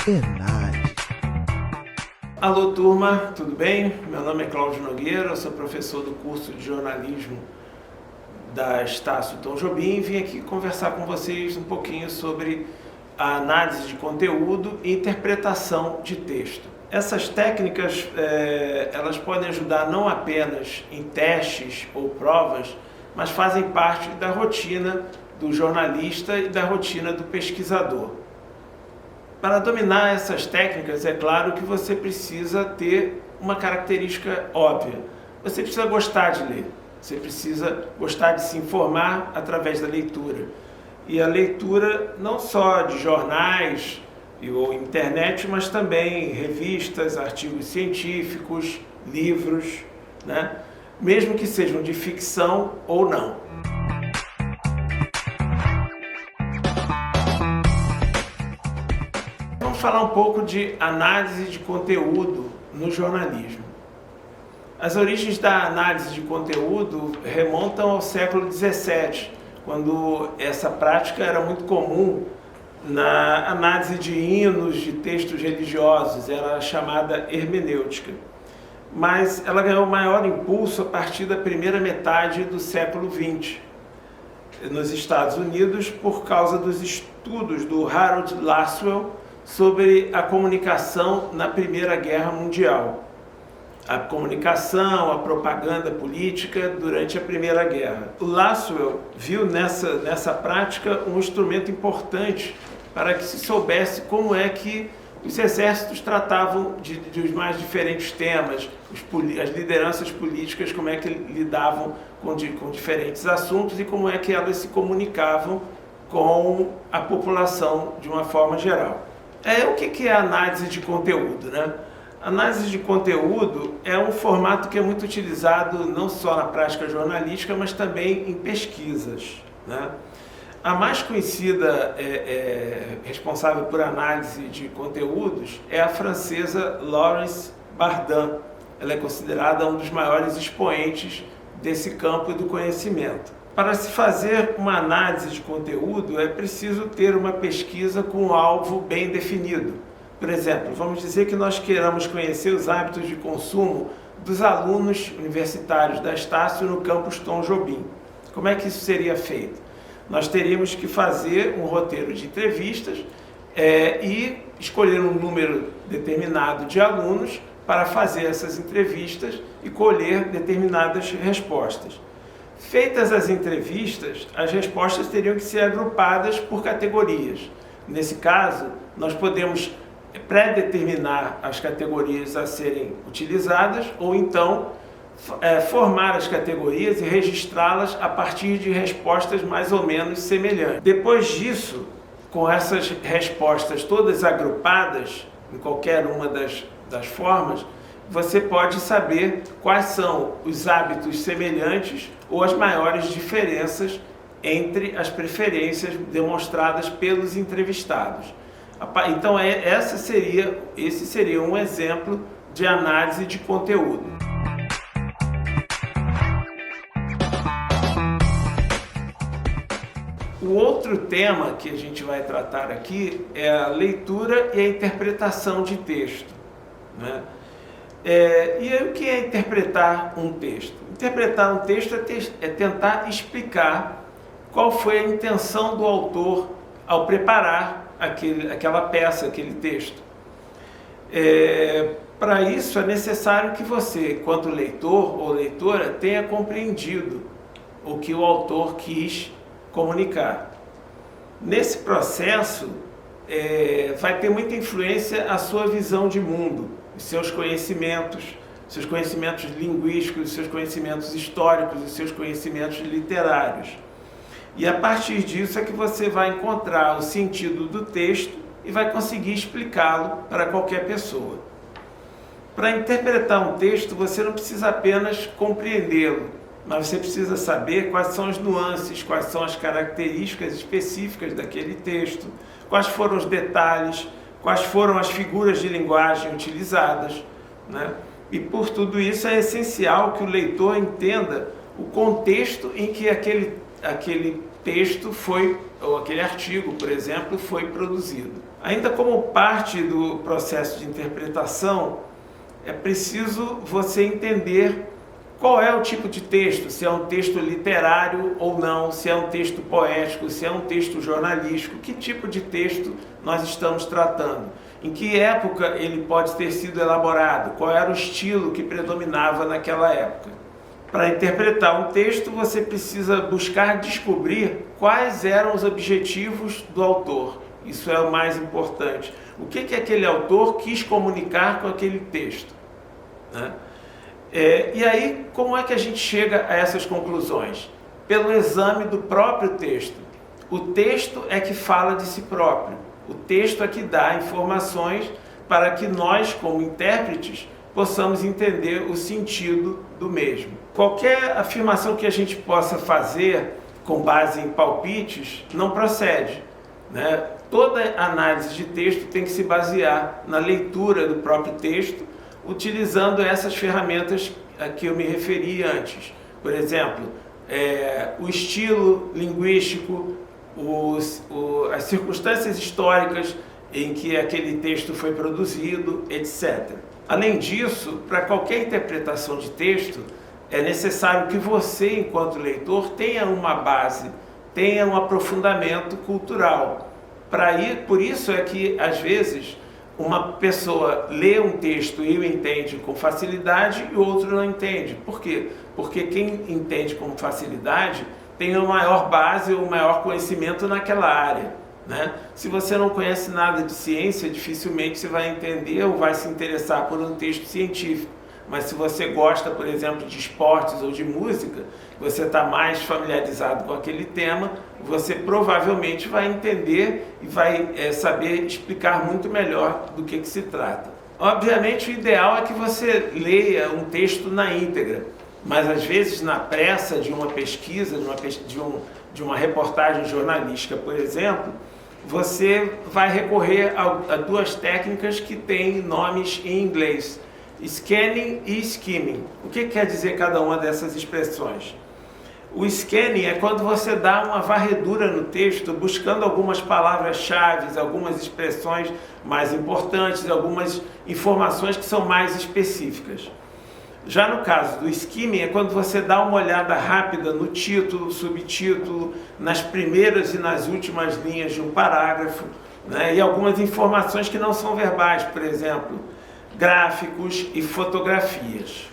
ENAD. Alô turma, tudo bem? Meu nome é Cláudio Nogueira, eu sou professor do curso de jornalismo da Estácio Tom Jobim e vim aqui conversar com vocês um pouquinho sobre a análise de conteúdo e interpretação de texto. Essas técnicas elas podem ajudar não apenas em testes ou provas, mas fazem parte da rotina do jornalista e da rotina do pesquisador. Para dominar essas técnicas, é claro que você precisa ter uma característica óbvia. Você precisa gostar de ler, você precisa gostar de se informar através da leitura. E a leitura não só de jornais ou internet, mas também revistas, artigos científicos, livros, né? Mesmo que sejam de ficção ou não. Vamos falar um pouco de análise de conteúdo no jornalismo. As origens da análise de conteúdo remontam ao século XVII, quando essa prática era muito comum na análise de hinos, de textos religiosos, era chamada hermenêutica. Mas ela ganhou maior impulso a partir da primeira metade do século XX, nos Estados Unidos, por causa dos estudos do Harold Lasswell sobre a comunicação na Primeira Guerra Mundial. A comunicação, a propaganda política durante a Primeira Guerra. O Lasswell viu nessa prática um instrumento importante para que se soubesse como é que os exércitos tratavam de os mais diferentes temas, as lideranças políticas, como é que lidavam com diferentes assuntos e como é que elas se comunicavam com a população de uma forma geral. O que é a análise de conteúdo, né? A análise de conteúdo é um formato que é muito utilizado não só na prática jornalística, mas também em pesquisas, né? A mais conhecida responsável por análise de conteúdos é a francesa Laurence Bardin. Ela é considerada um dos maiores expoentes desse campo do conhecimento. Para se fazer uma análise de conteúdo, é preciso ter uma pesquisa com um alvo bem definido. Por exemplo, vamos dizer que nós queiramos conhecer os hábitos de consumo dos alunos universitários da Estácio no campus Tom Jobim. Como é que isso seria feito? Nós teríamos que fazer um roteiro de entrevistas e escolher um número determinado de alunos para fazer essas entrevistas e colher determinadas respostas. Feitas as entrevistas, as respostas teriam que ser agrupadas por categorias. Nesse caso, nós podemos pré-determinar as categorias a serem utilizadas ou então formar as categorias e registrá-las a partir de respostas mais ou menos semelhantes. Depois disso, com essas respostas todas agrupadas em qualquer uma das formas, você pode saber quais são os hábitos semelhantes ou as maiores diferenças entre as preferências demonstradas pelos entrevistados. Então, esse seria um exemplo de análise de conteúdo. O outro tema que a gente vai tratar aqui é a leitura e a interpretação de texto, né? E aí, o que é interpretar um texto? Interpretar um texto é tentar explicar qual foi a intenção do autor ao preparar aquela peça, aquele texto. Para isso é necessário que você, enquanto leitor ou leitora, tenha compreendido o que o autor quis comunicar. Nesse processo, vai ter muita influência a sua visão de mundo, os seus conhecimentos linguísticos, os seus conhecimentos históricos, os seus conhecimentos literários. E a partir disso é que você vai encontrar o sentido do texto e vai conseguir explicá-lo para qualquer pessoa. Para interpretar um texto, você não precisa apenas compreendê-lo, mas você precisa saber quais são as nuances, quais são as características específicas daquele texto, quais foram os detalhes, quais foram as figuras de linguagem utilizadas, né? E por tudo isso é essencial que o leitor entenda o contexto em que aquele texto foi, ou aquele artigo, por exemplo, foi produzido. Ainda como parte do processo de interpretação, é preciso você entender qual é o tipo de texto, se é um texto literário ou não, se é um texto poético, se é um texto jornalístico, que tipo de texto nós estamos tratando, em que época ele pode ter sido elaborado, qual era o estilo que predominava naquela época. Para interpretar um texto, você precisa buscar descobrir quais eram os objetivos do autor. Isso é o mais importante. O que aquele autor quis comunicar com aquele texto, né? E aí, como é que a gente chega a essas conclusões? Pelo exame do próprio texto. O texto é que fala de si próprio. O texto é que dá informações para que nós, como intérpretes, possamos entender o sentido do mesmo. Qualquer afirmação que a gente possa fazer com base em palpites não procede, né? Toda análise de texto tem que se basear na leitura do próprio texto, utilizando essas ferramentas a que eu me referi antes. Por exemplo, o estilo linguístico, as circunstâncias históricas em que aquele texto foi produzido, etc. Além disso, para qualquer interpretação de texto, é necessário que você, enquanto leitor, tenha uma base, tenha um aprofundamento cultural. Por isso é que, às vezes, uma pessoa lê um texto e o entende com facilidade e o outro não entende. Por quê? Porque quem entende com facilidade tem uma maior base ou um maior conhecimento naquela área, né? Se você não conhece nada de ciência, dificilmente você vai entender ou vai se interessar por um texto científico. Mas se você gosta, por exemplo, de esportes ou de música, você está mais familiarizado com aquele tema, você provavelmente vai entender e vai saber explicar muito melhor do que se trata. Obviamente, o ideal é que você leia um texto na íntegra, mas às vezes na pressa de uma pesquisa, de uma reportagem jornalística, por exemplo, você vai recorrer a duas técnicas que têm nomes em inglês: scanning e skimming. O que quer dizer cada uma dessas expressões? O scanning é quando você dá uma varredura no texto, buscando algumas palavras-chave, algumas expressões mais importantes, algumas informações que são mais específicas. Já no caso do skimming, é quando você dá uma olhada rápida no título, subtítulo, nas primeiras e nas últimas linhas de um parágrafo, né, e algumas informações que não são verbais, por exemplo, gráficos e fotografias.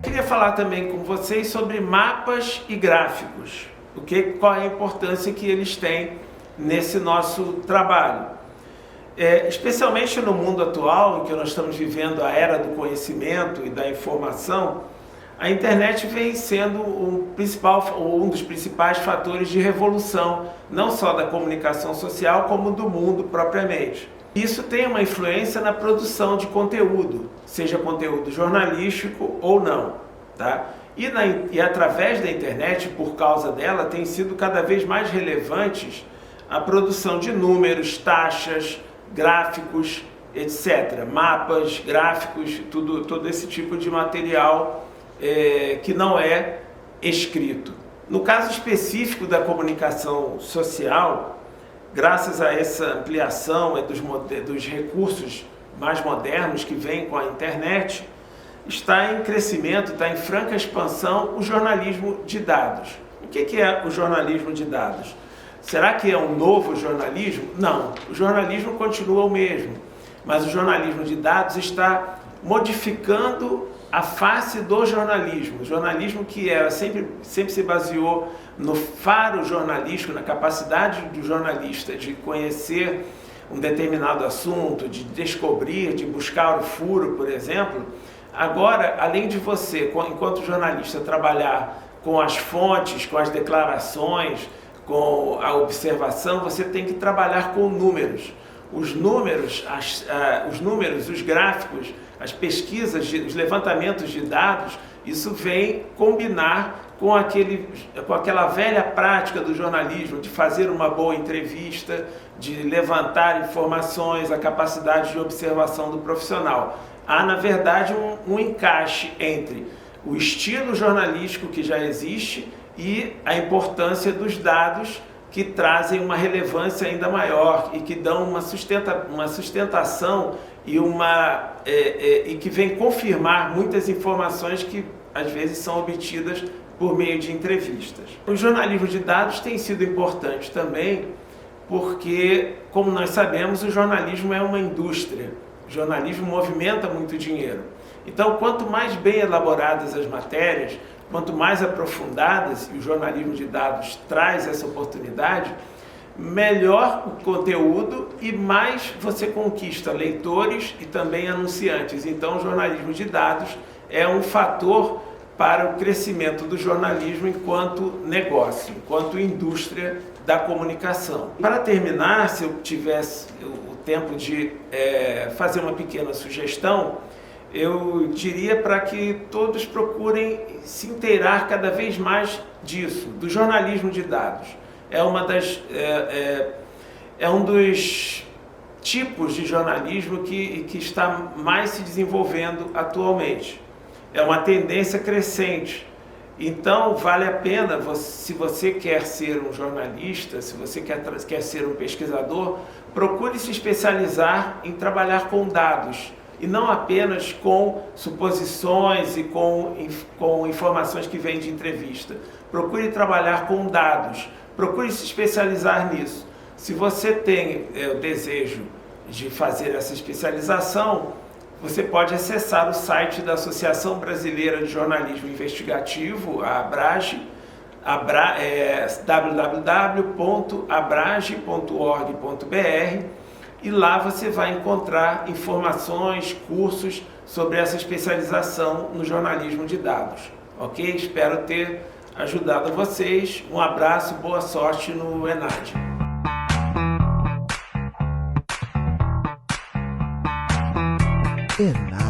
Queria falar também com vocês sobre mapas e gráficos, qual é a importância que eles têm nesse nosso trabalho. Especialmente no mundo atual, em que nós estamos vivendo a era do conhecimento e da informação, a internet vem sendo um dos principais fatores de revolução, não só da comunicação social, como do mundo propriamente. Isso tem uma influência na produção de conteúdo, seja conteúdo jornalístico ou não, tá? E através da internet, por causa dela, tem sido cada vez mais relevantes a produção de números, taxas, gráficos, etc. Mapas, gráficos, todo esse tipo de material que não é escrito. No caso específico da comunicação social, graças a essa ampliação dos recursos mais modernos que vêm com a internet, está em crescimento, está em franca expansão o jornalismo de dados. O que é o jornalismo de dados? Será que é um novo jornalismo? Não, o jornalismo continua o mesmo, mas o jornalismo de dados está modificando a face do jornalismo. O jornalismo que sempre se baseou no faro jornalístico, na capacidade do jornalista de conhecer um determinado assunto, de descobrir, de buscar o furo, por exemplo. Agora, além de você, enquanto jornalista, trabalhar com as fontes, com as declarações, com a observação, você tem que trabalhar com números. Os números, os gráficos, as pesquisas, os levantamentos de dados, isso vem combinar com aquela velha prática do jornalismo de fazer uma boa entrevista, de levantar informações, a capacidade de observação do profissional. há na verdade um encaixe entre o estilo jornalístico que já existe e a importância dos dados que trazem uma relevância ainda maior e que dão uma sustentação e que vem confirmar muitas informações que às vezes são obtidas por meio de entrevistas. O jornalismo de dados tem sido importante também porque, como nós sabemos, o jornalismo é uma indústria. O jornalismo movimenta muito dinheiro. Então, quanto mais bem elaboradas as matérias, quanto mais aprofundadas, e o jornalismo de dados traz essa oportunidade, melhor o conteúdo e mais você conquista leitores e também anunciantes. Então, o jornalismo de dados é um fator para o crescimento do jornalismo enquanto negócio, enquanto indústria da comunicação. Para terminar, se eu tivesse o tempo de fazer uma pequena sugestão, eu diria para que todos procurem se inteirar cada vez mais disso, do jornalismo de dados. É um dos tipos de jornalismo que está mais se desenvolvendo atualmente. É uma tendência crescente. Então, vale a pena, se você quer ser um jornalista, se você quer ser um pesquisador, procure se especializar em trabalhar com dados, e não apenas com suposições e com informações que vêm de entrevista. Procure trabalhar com dados, procure se especializar nisso. Se você tem o desejo de fazer essa especialização, você pode acessar o site da Associação Brasileira de Jornalismo Investigativo, a ABRAGE, www.abrage.org.br, e lá você vai encontrar informações, cursos sobre essa especialização no jornalismo de dados. Ok? Espero ter ajudado vocês. Um abraço, boa sorte no ENAD. ENAD.